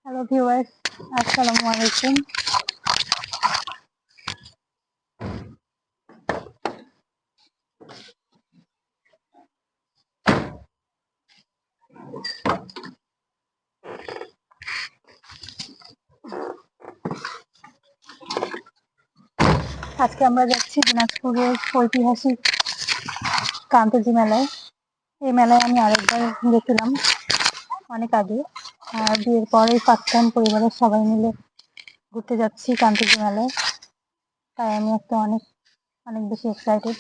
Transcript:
Hello viewers, আসসালামু আলাইকুম। আজকে আমরা যাচ্ছি দিনাজপুরের ঐতিহাসিক কান্তজি মেলায়। এই মেলায় আমি আরেকবার গেছিলাম অনেক আগে। আর বিয়ের পরে ফার্স্ট টাইম পরিবারের সবাই মিলে ঘুরতে যাচ্ছি কান্তজি মেলায়। তাই আমি একটা অনেক অনেক বেশি এক্সাইটেড।